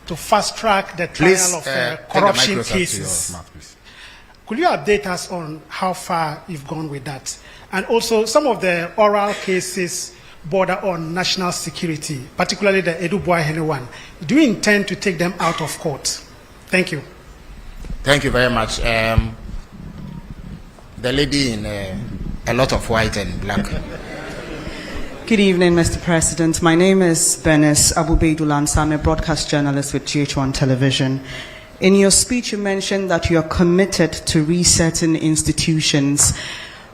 to fast-track the trial of corruption cases. Could you update us on how far you've gone with that? And also, some of the oral cases border on national security, particularly the Edu Boahene one. Do you intend to take them out of court? Thank you. Thank you very much. The lady in a lot of white and black. Good evening, Mr. President. My name is Benes Abubeidulansa. I'm a broadcast journalist with GH1 Television. In your speech, you mentioned that you are committed to resetting institutions.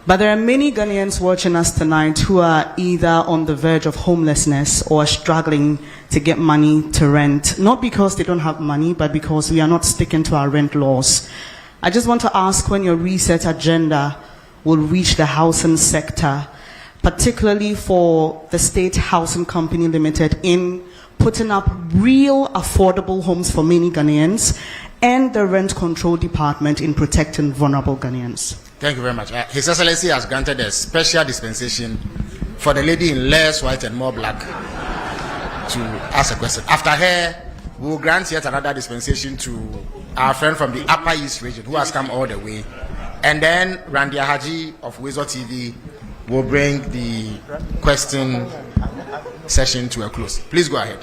But there are many Ghanaians watching us tonight who are either on the verge of homelessness or struggling to get money to rent, not because they don't have money, but because we are not sticking to our rent laws. I just want to ask when your reset agenda will reach the housing sector, particularly for the State Housing Company Limited in putting up real affordable homes for many Ghanaians, and the Rent Control Department in protecting vulnerable Ghanaians. Thank you very much. His Excellency has granted a special dispensation for the lady in less white and more black to ask a question. After her, we will grant yet another dispensation to our friend from the Upper East region who has come all the way. And then Randia Haji of Wezo TV will bring the question session to a close. Please go ahead.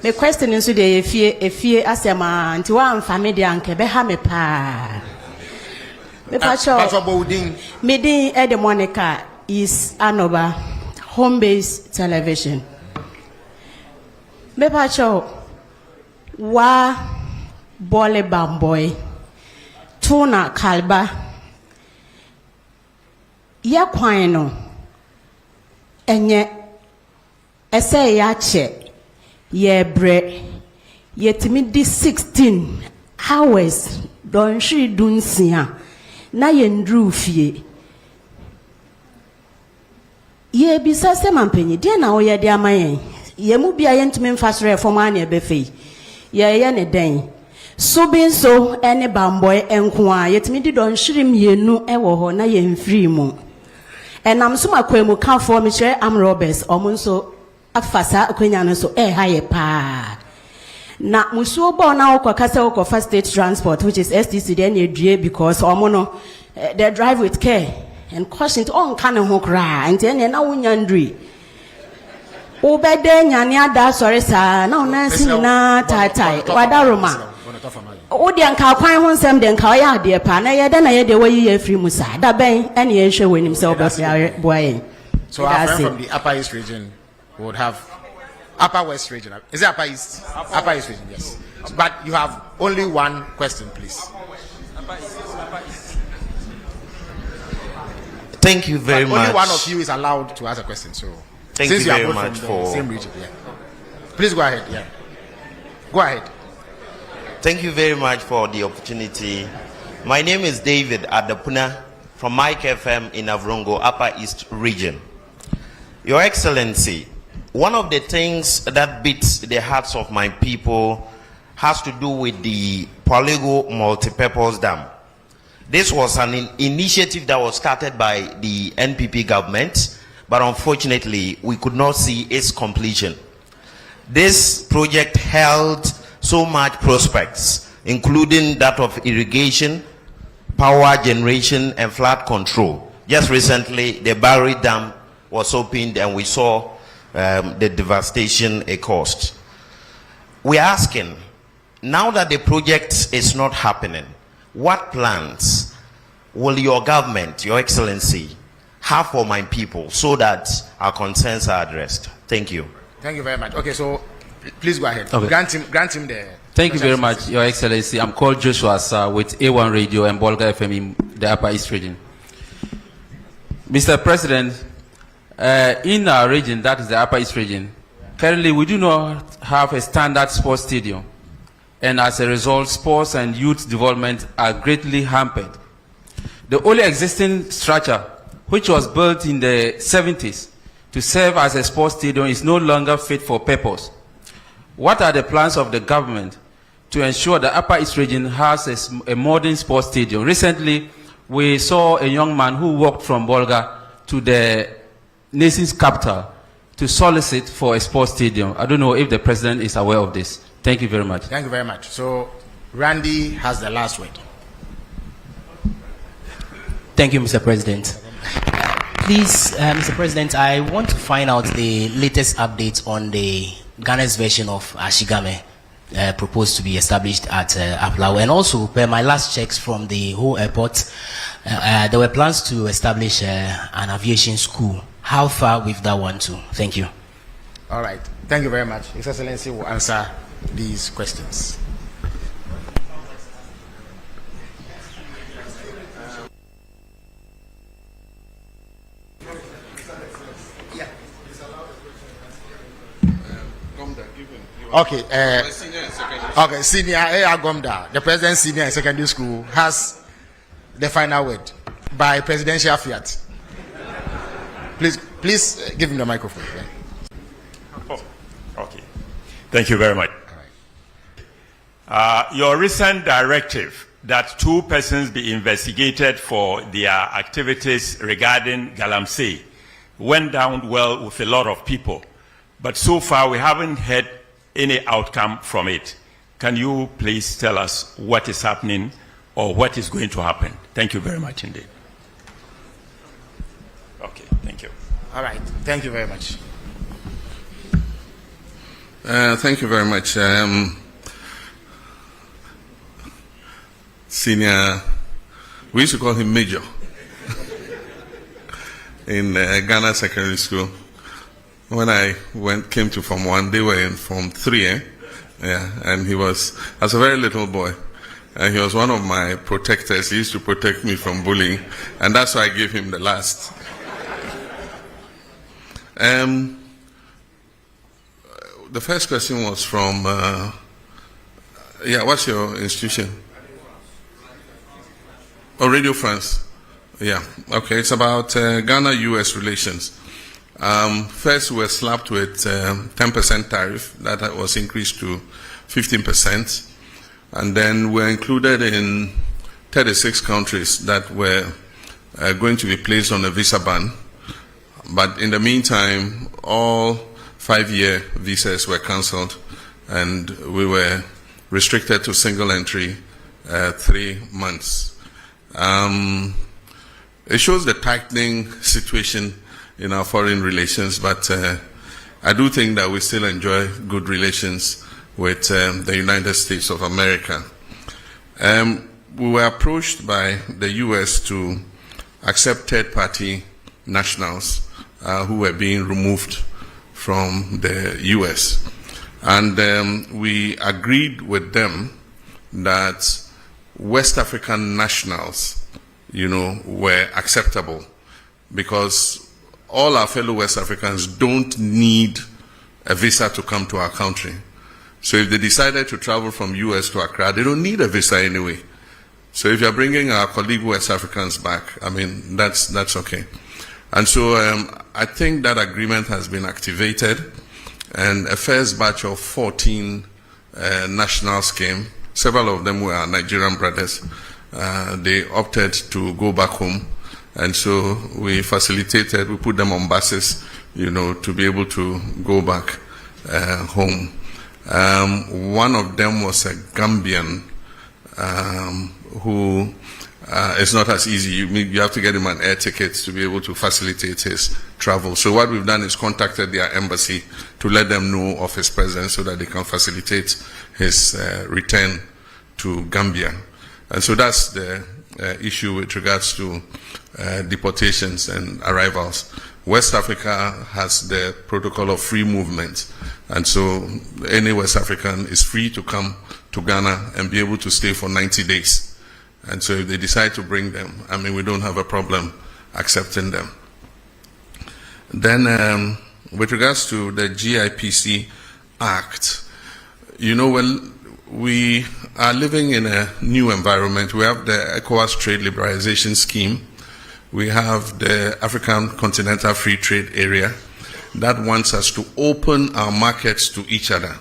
The question is today if you asema nti wa family anke be ha me pa. Me pa cho. Me din Ede Monica is Anoba home-based television. Me pa cho wa bole bamboy tuna kalba ya kwan no enye ese ya che ye bre yetimi di 16 hours don shi dunsia na ye ndru fie ye bisa se mampenyi de na oye de amayen ye mu bia ye ntumi mfasore foma na ebefe ye ne den so bin so ene bamboy enko a yetimi di don shirim yenu ewo ho na ye mfiri mu enam so makwemu kan for me chere am robbers omunso afasa akwenya no so haye pa na musuo bo na okokasa okofa state transport which is STC then edue because omo they drive with care and caution on kan ho kra and then na wunyandri obede nyane ada sorry sa na ona sinina tai wadaroma odi anka kwan ho nsem de nka oya ade pa na ye de na ye de wayi ye free musa da ben ene ye hwe wenim se obafia boy. So our friend from the Upper East region would have Upper West region. Is it Upper East? Upper East region, yes. But you have only one question, please. Thank you very much. Only one of you is allowed to ask a question. So thank you very much for the same region. Yeah. Please go ahead. Yeah. Go ahead. Thank you very much for the opportunity. My name is David Adapuna from Mike FM in Avrongo, Upper East region. Your Excellency, one of the things that beats the hearts of my people has to do with the Poligo Multipurpose Dam. This was an initiative that was started by the NPP government, but unfortunately, we could not see its completion. This project held so much prospects, including that of irrigation, power generation, and flood control. Just recently, the Barry Dam was opened and we saw the devastation it caused. We're asking, now that the project is not happening, what plans will your government, your Excellency, have for my people so that our concerns are addressed? Thank you. Thank you very much. Okay, so please go ahead. Okay. Grant him the... Thank you very much, Your Excellency. I'm called Joshua Sir with A1 Radio and Bolga FM in the Upper East region. Mr. President, in our region, that is the Upper East region, currently we do not have a standard sports stadium. And as a result, sports and youth development are greatly hampered. The only existing structure, which was built in the 70s to serve as a sports stadium, is no longer fit for purpose. What are the plans of the government to ensure the Upper East region has a modern sports stadium? Recently, we saw a young man who walked from Bolga to the nation's capital to solicit for a sports stadium. I don't know if the president is aware of this. Thank you very much. Thank you very much. So, Randy has the last word. Thank you, Mr. President. Please, Mr. President, I want to find out the latest updates on the Ghana's version of Ashigame proposed to be established at Aplawa. And also, per my last checks from the whole airport, there were plans to establish an aviation school. How far with that one too? Thank you. All right. Thank you very much. His Excellency will answer these questions. Okay. Okay. Senior A.R. Gomda, the President Senior Secondary School, has the final word by presidential fiat. Please give him the microphone. Oh, okay. Thank you very much. Your recent directive that 2 persons be investigated for their activities regarding Galamsey went down well with a lot of people. But so far, we haven't had any outcome from it. Can you please tell us what is happening or what is going to happen? Thank you very much indeed. Okay, thank you. All right. Thank you very much. Thank you very much. Senior, we used to call him Major in Ghana Secondary School. When I came to Form 1, they were in Form 3, Yeah, and he was, as a very little boy, he was one of my protectors. He used to protect me from bullying, and that's why I gave him the last. The first question was from, what's your institution? Oh, Radio France. Yeah, okay, it's about Ghana-US relations. First, we were slapped with 10% tariff that was increased to 15%, and then we're included in 36 countries that were going to be placed on a visa ban. But in the meantime, all 5-year visas were cancelled, and we were restricted to single entry 3 months. It shows the tightening situation in our foreign relations, but I do think that we still enjoy good relations with the United States of America. We were approached by the U.S. to accept third-party nationals who were being removed from the U.S. And we agreed with them that West African nationals, were acceptable, because all our fellow West Africans don't need a visa to come to our country. So if they decided to travel from US to Accra, they don't need a visa anyway. So if you're bringing our colleague West Africans back, that's okay. And so I think that agreement has been activated, and a first batch of 14 nationals came. Several of them were our Nigerian brothers. They opted to go back home. And so we facilitated, we put them on buses, to be able to go back home. One of them was a Gambian who is not as easy. You have to get him an air ticket to be able to facilitate his travel. So what we've done is contacted their embassy to let them know of his presence so that they can facilitate his return to Gambia. And so that's the issue with regards to deportations and arrivals. West Africa has the protocol of free movement, and so any West African is free to come to Ghana and be able to stay for 90 days. And so if they decide to bring them, we don't have a problem accepting them. Then with regards to the GIPC Act, we are living in a new environment. We have the ECOWAS Trade Liberalization Scheme. We have the African Continental Free Trade Area that wants us to open our markets to each other.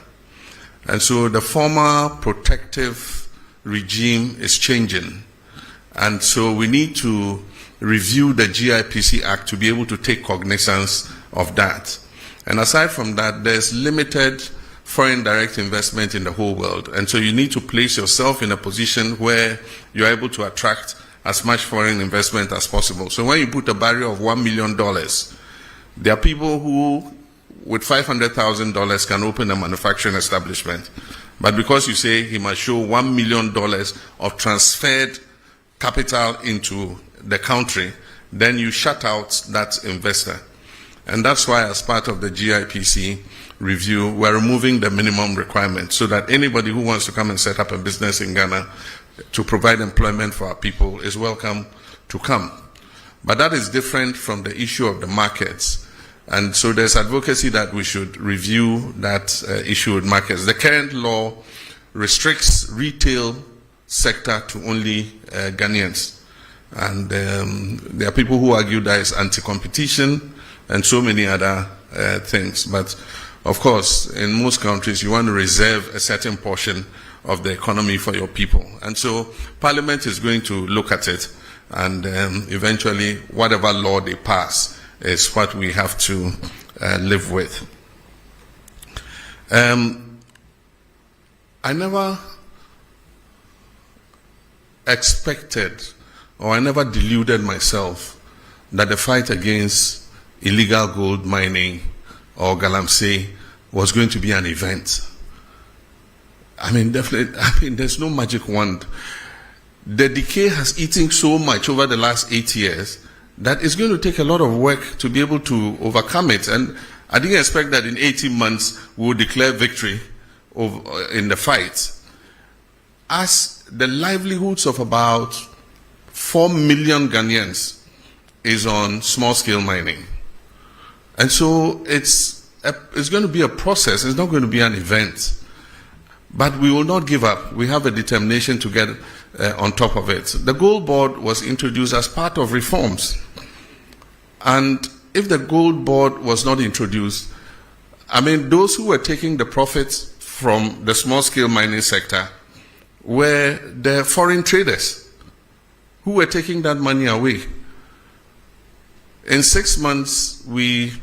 And so the former protective regime is changing. And so we need to review the GIPC Act to be able to take cognizance of that. And aside from that, there's limited foreign direct investment in the whole world. And so you need to place yourself in a position where you're able to attract as much foreign investment as possible. So when you put a barrier of $1 million, there are people who, with $500,000, can open a manufacturing establishment. But because you say he must show $1 million of transferred capital into the country, then you shut out that investor. And that's why, as part of the GIPC review, we're removing the minimum requirement so that anybody who wants to come and set up a business in Ghana to provide employment for our people is welcome to come. But that is different from the issue of the markets. And so there's advocacy that we should review that issue with markets. The current law restricts retail sector to only Ghanaians. And there are people who argue that it's anti-competition and so many other things. But of course, in most countries, you want to reserve a certain portion of the economy for your people. And so Parliament is going to look at it, and eventually whatever law they pass is what we have to live with. I never expected, or I never deluded myself, that the fight against illegal gold mining or galamsey was going to be an event. I mean, definitely, there's no magic wand. The decay has eaten so much over the last 8 years that it's going to take a lot of work to be able to overcome it. And I didn't expect that in 18 months we would declare victory in the fight. As the livelihoods of about 4 million Ghanaians is on small-scale mining. And so it's going to be a process. It's not going to be an event. But we will not give up. We have a determination to get on top of it. The Gold Board was introduced as part of reforms. And if the Gold Board was not introduced, I mean, those who were taking the profits from the small-scale mining sector were the foreign traders who were taking that money away. In 6 months, we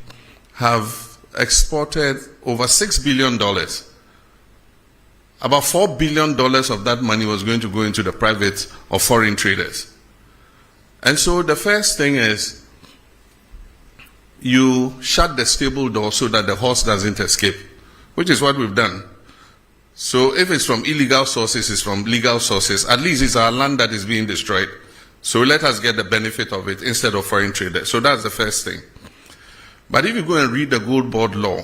have exported over $6 billion. About $4 billion of that money was going to go into the private or foreign traders. And so the first thing is you shut the stable door so that the horse doesn't escape, which is what we've done. So if it's from illegal sources, it's from legal sources. At least it's our land that is being destroyed. So let us get the benefit of it instead of foreign traders. So that's the first thing. But if you go and read the Gold Board law,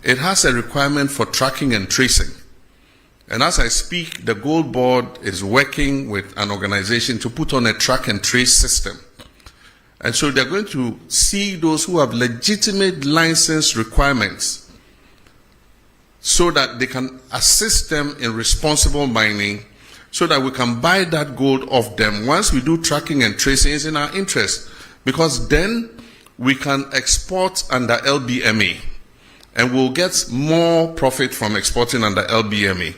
it has a requirement for tracking and tracing. And as I speak, the Gold Board is working with an organization to put on a track and trace system. And so they're going to see those who have legitimate license requirements so that they can assist them in responsible mining, so that we can buy that gold off them. Once we do tracking and tracing, it's in our interest, because then we can export under LBMA, and we'll get more profit from exporting under LBMA.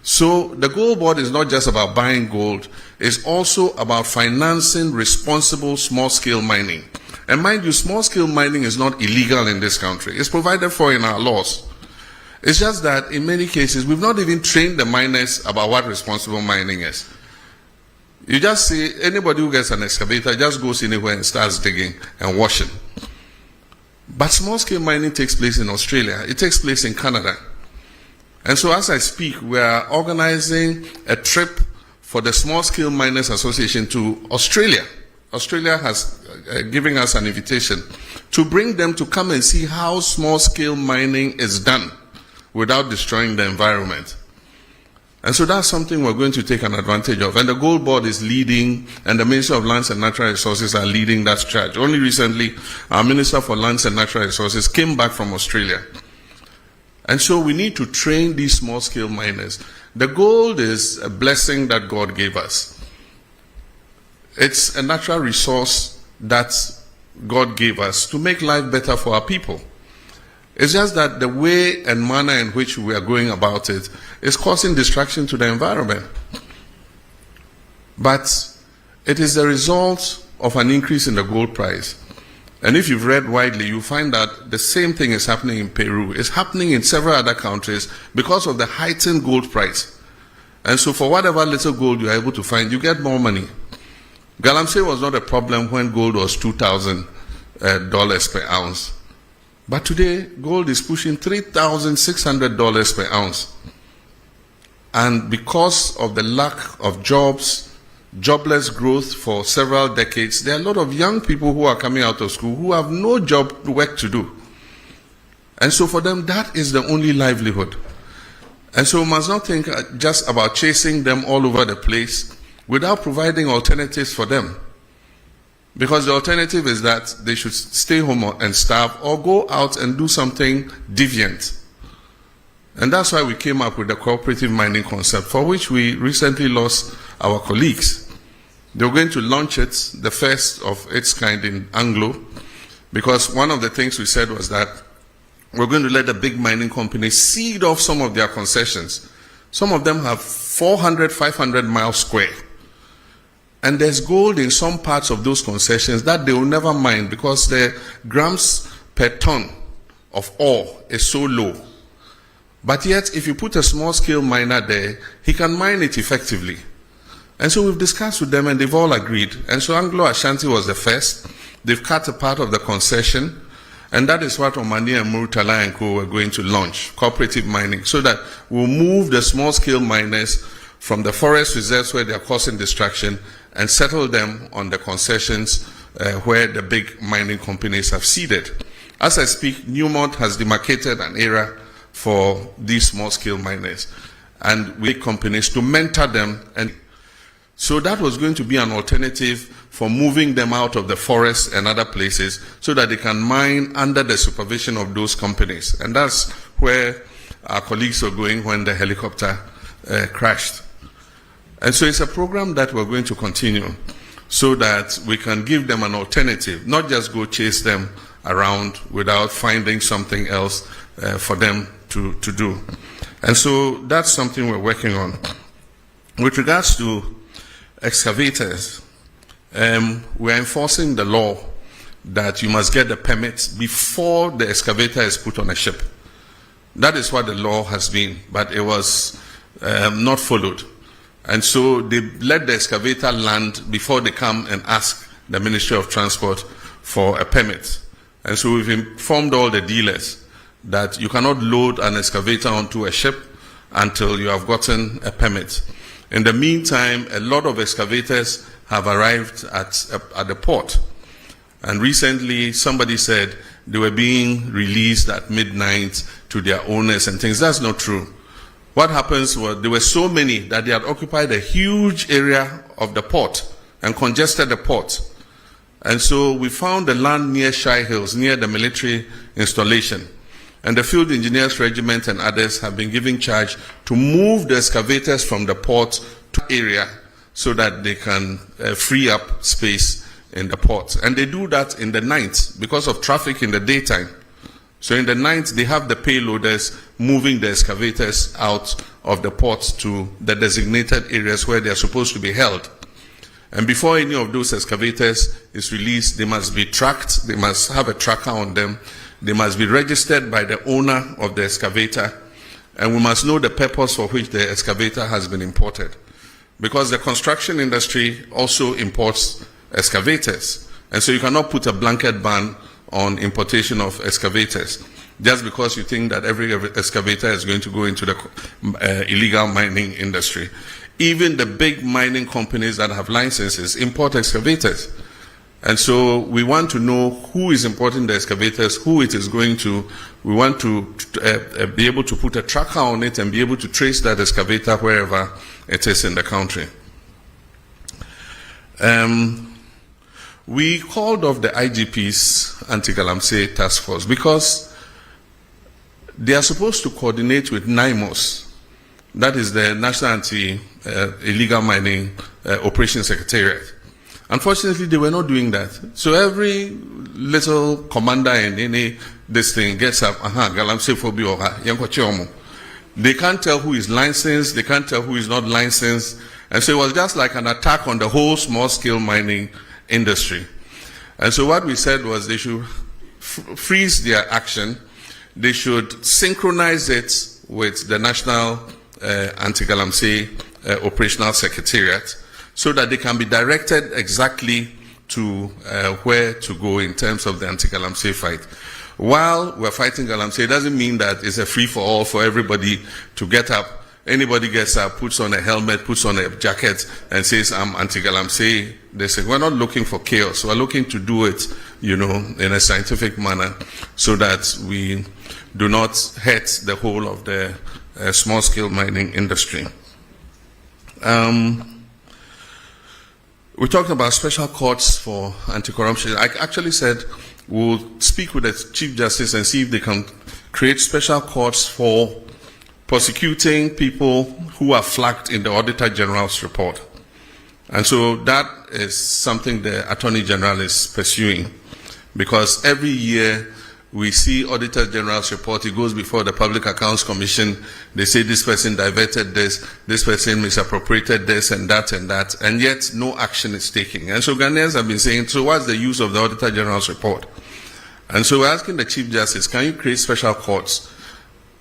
So the Gold Board is not just about buying gold, it's also about financing responsible small-scale mining. And mind you, small-scale mining is not illegal in this country. It's provided for in our laws. It's just that in many cases, we've not even trained the miners about what responsible mining is. You just see anybody who gets an excavator just goes anywhere and starts digging and washing. But small-scale mining takes place in Australia. It takes place in Canada. And so as I speak, we are organizing a trip for the Small-Scale Miners Association to Australia. Australia has given us an invitation to bring them to come and see how small-scale mining is done without destroying the environment. And so that's something we're going to take an advantage of. And the Gold Board is leading, and the Ministry of Lands and Natural Resources are leading that charge. Only recently, our Minister for Lands and Natural Resources came back from Australia. And so we need to train these small-scale miners. The gold is a blessing that God gave us. It's a natural resource that God gave us to make life better for our people. It's just that the way and manner in which we are going about it is causing destruction to the environment. But it is the result of an increase in the gold price. And if you've read widely, you find that the same thing is happening in Peru. It's happening in several other countries because of the heightened gold price. And so for whatever little gold you're able to find, you get more money. Galamsey was not a problem when gold was $2,000 per ounce. But today, gold is pushing $3,600 per ounce. And because of the lack of jobs, jobless growth for several decades, there are a lot of young people who are coming out of school who have no job work to do. And so for them, that is the only livelihood. And so we must not think just about chasing them all over the place without providing alternatives for them. Because the alternative is that they should stay home and starve or go out and do something deviant. And that's why we came up with the cooperative mining concept, for which we recently lost our colleagues. They were going to launch it, the first of its kind in Anglo, because one of the things we said was that we're going to let the big mining companies seed off some of their concessions. Some of them have 400, 500 miles square. And there's gold in some parts of those concessions that they will never mine because the grams per ton of ore is so low. But yet, if you put a small-scale miner there, he can mine it effectively. And so we've discussed with them and they've all agreed. And so Anglo Ashanti was the first. They've cut a part of the concession. And that is what Omani and Murtala and Co. were going to launch, cooperative mining, so that we'll move the small-scale miners from the forest reserves where they are causing destruction and settle them on the concessions where the big mining companies have seeded. As I speak, Newmont has demarcated an area for these small-scale miners, and we companies to mentor them. And so that was going to be an alternative for moving them out of the forest and other places so that they can mine under the supervision of those companies. And that's where our colleagues were going when the helicopter crashed. And so it's a program that we're going to continue so that we can give them an alternative, not just go chase them around without finding something else for them to do. And so that's something we're working on. With regards to excavators, we're enforcing the law that you must get the permit before the excavator is put on a ship. That is what the law has been, but it was not followed. And so they let the excavator land before they come and ask the Ministry of Transport for a permit. And so we've informed all the dealers that you cannot load an excavator onto a ship until you have gotten a permit. In the meantime, a lot of excavators have arrived at the port. And recently, somebody said they were being released at midnight to their owners and things. That's not true. What happens was there were so many that they had occupied a huge area of the port and congested the port. And so we found the land near Shai Hills, near the military installation. And the Field Engineers Regiment and others have been given charge to move the excavators from the port to the area so that they can free up space in the port. And they do that in the night because of traffic in the daytime. So in the night, they have the payloaders moving the excavators out of the port to the designated areas where they are supposed to be held. And before any of those excavators is released, they must be tracked. They must have a tracker on them. They must be registered by the owner of the excavator. And we must know the purpose for which the excavator has been imported. Because the construction industry also imports excavators. And so you cannot put a blanket ban on importation of excavators just because you think that every excavator is going to go into the illegal mining industry. Even the big mining companies that have licenses import excavators. And so we want to know who is importing the excavators, who it is going to. We want to be able to put a tracker on it and be able to trace that excavator wherever it is in the country. We called off the IGP's anti-Galamsey task force because they are supposed to coordinate with NIMOS, that is the National Anti-Illegal Mining Operations Secretariat. Unfortunately, they were not doing that. So every little commander in any this thing gets up, Galamsey phobia, they can't tell who is licensed, they can't tell who is not licensed. And so it was just like an attack on the whole small-scale mining industry. And so what we said was they should freeze their action. They should synchronize it with the National Anti-Galamsey Operational Secretariat so that they can be directed exactly to where to go in terms of the anti-Galamsey fight. While we're fighting Galamsey, it doesn't mean that it's a free-for-all for everybody to get up. Anybody gets up, puts on a helmet, puts on a jacket, and says, I'm anti-Galamsey. They say, we're not looking for chaos. We're looking to do it, in a scientific manner so that we do not hurt the whole of the small-scale mining industry. We talked about special courts for anti-corruption. I actually said we'll speak with the Chief Justice and see if they can create special courts for prosecuting people who are flagged in the Auditor General's report. And so that is something the Attorney General is pursuing, because every year we see Auditor General's report. It goes before the Public Accounts Commission. They say this person diverted this person misappropriated this and that, and yet no action is taken. And so Ghanaians have been saying, so what's the use of the Auditor General's report? And so we're asking the Chief Justice, can you create special courts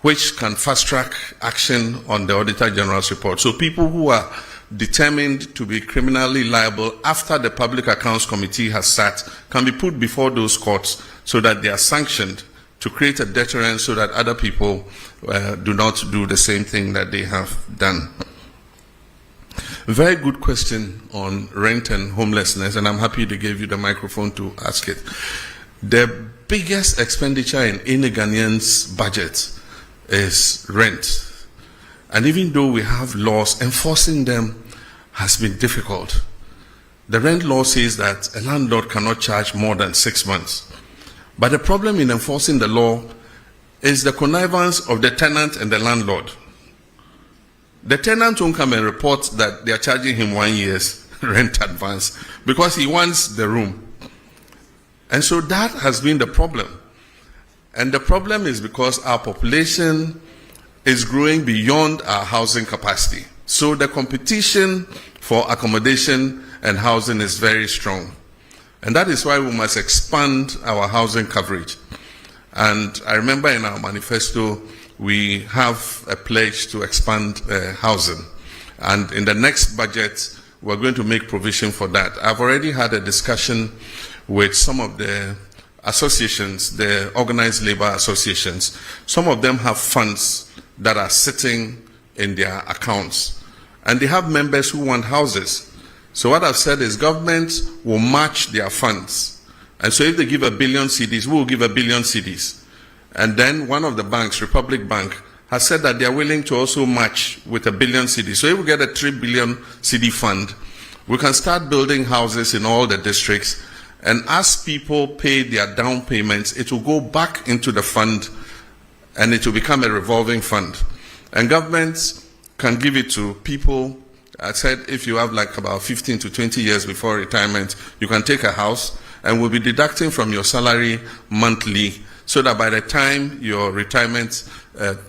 which can fast-track action on the Auditor General's report? So people who are determined to be criminally liable after the Public Accounts Committee has sat can be put before those courts so that they are sanctioned to create a deterrent so that other people do not do the same thing that they have done. Very good question on rent and homelessness, and I'm happy to give you the microphone to ask it. The biggest expenditure in any Ghanaian's budget is rent. And even though we have laws, enforcing them has been difficult. The rent law says that a landlord cannot charge more than 6 months. But the problem in enforcing the law is the connivance of the tenant and the landlord. The tenant won't come and report that they are charging him 1 year's rent advance because he wants the room. And so that has been the problem. And the problem is because our population is growing beyond our housing capacity. So the competition for accommodation and housing is very strong. And that is why we must expand our housing coverage. And I remember in our manifesto, we have a pledge to expand housing. And in the next budget, we're going to make provision for that. I've already had a discussion with some of the associations, the organized labor associations. Some of them have funds that are sitting in their accounts, and they have members who want houses. So what I've said is government will match their funds. And so if they give 1 billion cedis, we will give 1 billion cedis. And then one of the banks, Republic Bank, has said that they are willing to also match with 1 billion cedis. So if we get a 3 billion cedi fund, we can start building houses in all the districts. And as people pay their down payments, it will go back into the fund and it will become a revolving fund. And governments can give it to people. I said if you have like about 15 to 20 years before retirement, you can take a house and we'll be deducting from your salary monthly so that by the time your retirement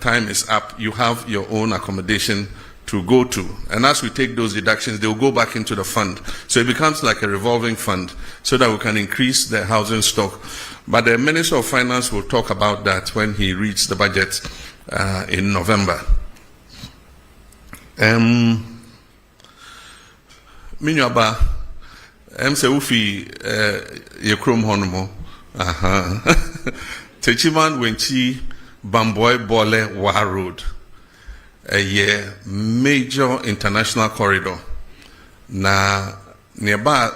time is up, you have your own accommodation to go to. And as we take those deductions, they will go back into the fund. So it becomes like a revolving fund so that we can increase the housing stock. But the Minister of Finance will talk about that when he reads the budget in November. Minyaba, se ufi yekrom honomo. Techiman wenchi Bamboy Bole Wa Road. A major international corridor. Na nearby,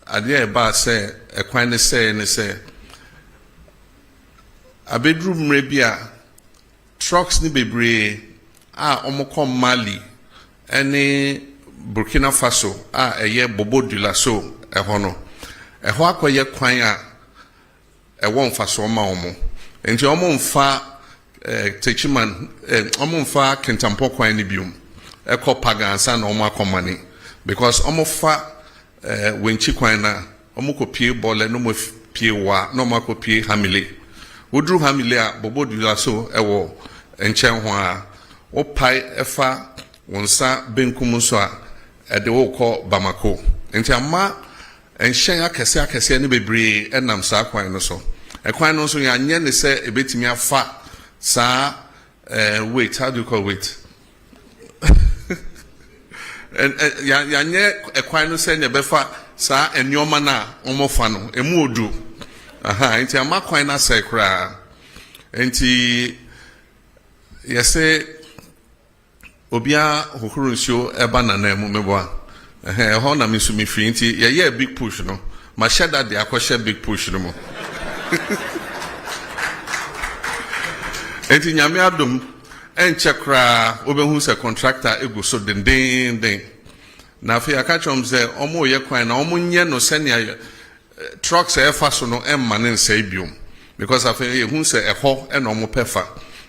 adia ba say a quine say a bedroom rebia trucks ni bebre omoko Mali any Burkina Faso a ye Bobo Dulaso a hono a hoako ye quine a one faso ma omo enti omo mfa techiman omo mfa kentampo kwan ni biom e ko pagansa na omo akomani because omo fa wenchi kwan na omo ko pie bole no mo pie wa no mo ko pie hamile wodru hamile a Bobo Dulaso e wo enchen ho a o pai efa wonsa benkum so a e de wo ko Bamako enti ama and hyɛn akɛseɛ ne bebree ɛnam saa kwan no so. Ɛkwan no so yɛanyɛ ne sɛ ebetumi afa saa weight, how do you call weight? And yɛanyɛ ɛkwan no sɛ yɛbɛfa saa nneɛma na ɔmofa no emu odu. Nti ama kwan na sɛ koraa. Nti yɛsɛ obia hohoro nsuo ɛba nana mu meboa. Ɛhɔ na misu mi free nti yɛyɛ big push no. Ma hyɛ da de akɔhyɛ big push no mu. Enti nyame adom enche kra obehu se contractor egu so den na afia aka chom se omo ye kwan na omo nye no se ne trucks e fa so no emma ne nsa biom because afia ye hu se eho e no omo pefa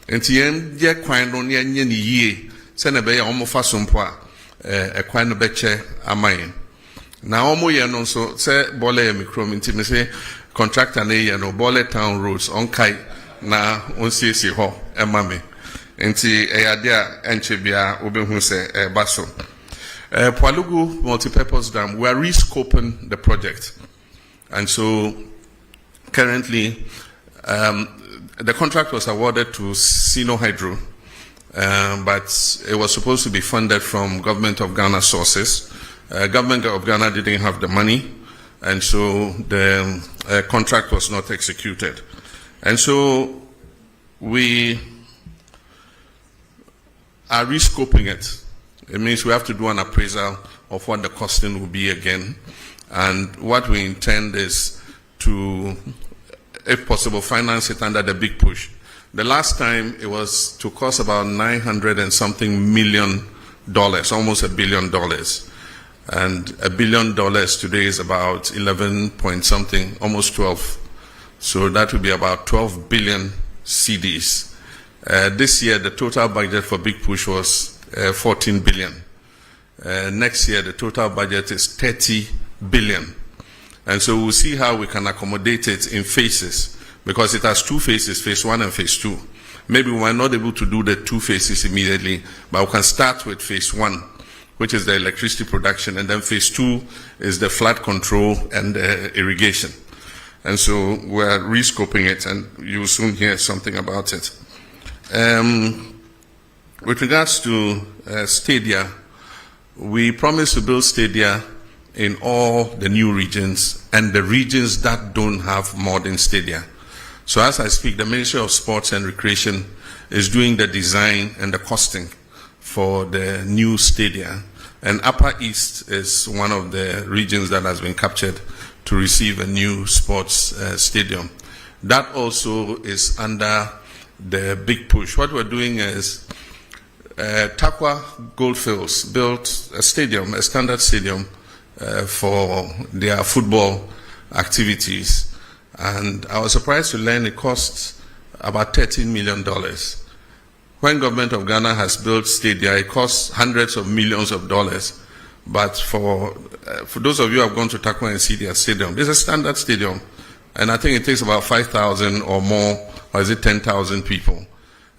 enti ye kwan no ne nye ne yie se ne be ye omo fa so mpo a kwan no beche amayen na omo ye no so se bole ye mikrom enti me se contractor ne ye no bole town roads on kai na onsiesi ho emma me enti eyadea enche bia obehu se baso Palugu multipurpose dam, we are rescoping the project, and so currently the contract was awarded to Sino Hydro, but it was supposed to be funded from Government of Ghana sources. Government of Ghana didn't have the money, and so the contract was not executed. And so we are rescoping it. It means we have to do an appraisal of what the costing will be again. And what we intend is to, if possible, finance it under the big push. The last time it was to cost about $900 and something million, almost $1 billion. And $1 billion today is about 11 point something, almost 12. So that would be about 12 billion CDs. This year, the total budget for Big Push was 14 billion. Next year, the total budget is 30 billion. And so we'll see how we can accommodate it in phases, because it has two phases, phase 1 and phase 2. Maybe we are not able to do the two phases immediately, but we can start with phase 1, which is the electricity production, and then phase 2 is the flood control and irrigation. And so we're rescoping it, and you'll soon hear something about it. With regards to stadia, we promised to build stadia in all the new regions and the regions that don't have modern stadia. So as I speak, the Ministry of Sports and Recreation is doing the design and the costing for the new stadia. And Upper East is one of the regions that has been captured to receive a new sports stadium. That also is under the big push. What we're doing is Takwa Goldfields built a stadium, a standard stadium for their football activities. And I was surprised to learn it costs about $13 million. When Government of Ghana has built stadia, it costs hundreds of millions of dollars. But for those of you who have gone to Takwa and see their stadium, this is a standard stadium. And I think it takes about 5,000 or more, or is it 10,000 people?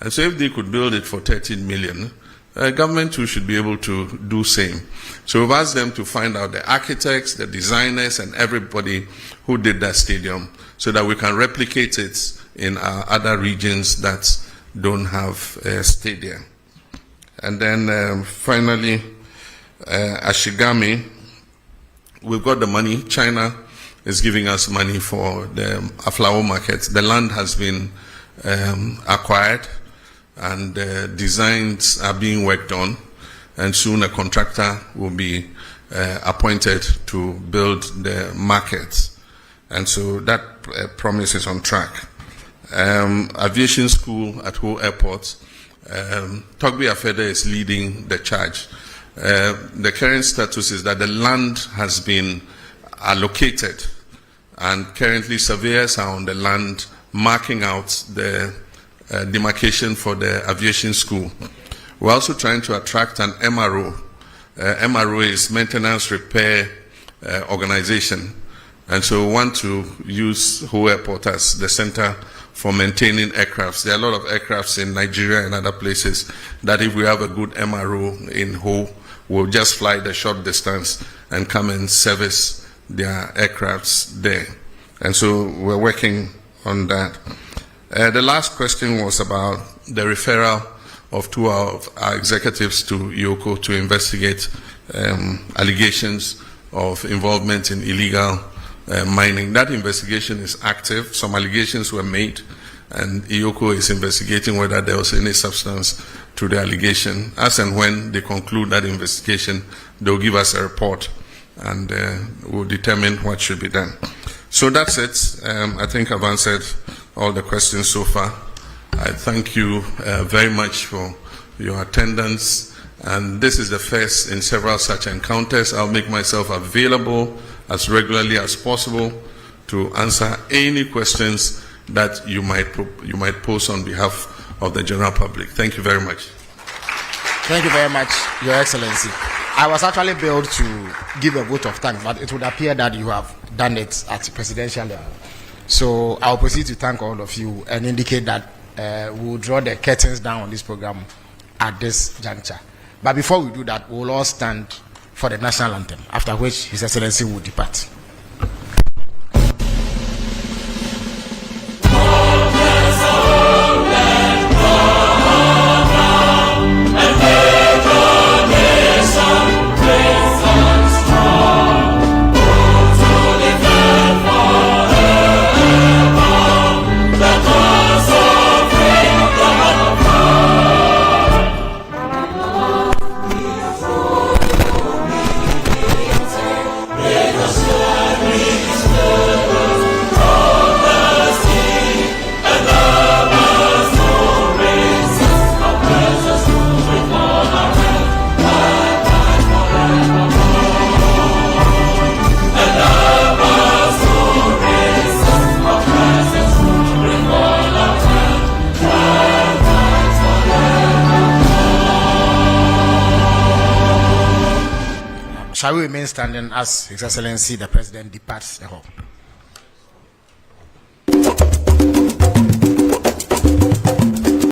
And so if they could build it for 13 million, government too should be able to do same. So we've asked them to find out the architects, the designers, and everybody who did that stadium, so that we can replicate it in our other regions that don't have stadia. And then finally, Ashigami, we've got the money. China is giving us money for the Aflao market. The land has been acquired, and designs are being worked on, and soon a contractor will be appointed to build the market. And so that promise is on track. Aviation school at Ho Airport, Togbe Afede is leading the charge. The current status is that the land has been allocated, and currently surveyors are on the land marking out the demarcation for the aviation school. We're also trying to attract an MRO. MRO is Maintenance Repair Organization. And so we want to use Ho Airport as the center for maintaining aircrafts. There are a lot of aircrafts in Nigeria and other places that if we have a good MRO in Ho, we'll just fly the short distance and come and service their aircrafts there. And so we're working on that. The last question was about the referral of two of our executives to Yoko to investigate allegations of involvement in illegal mining. That investigation is active. Some allegations were made, and Yoko is investigating whether there was any substance to the allegation. As and when they conclude that investigation, they'll give us a report, and we'll determine what should be done. So that's it. I think I've answered all the questions so far. I thank you very much for your attendance, and this is the first in several such encounters. I'll make myself available as regularly as possible to answer any questions that you might pose on behalf of the general public. Thank you very much. Thank you very much, Your Excellency. I was actually billed to give a vote of thanks, but it would appear that you have done it at presidential level. So I'll proceed to thank all of you and indicate that we'll draw the curtains down on this program at this juncture. But before we do that, we'll all stand for the national anthem, after which His Excellency will depart. Shall we remain standing as His Excellency the President departs the hall?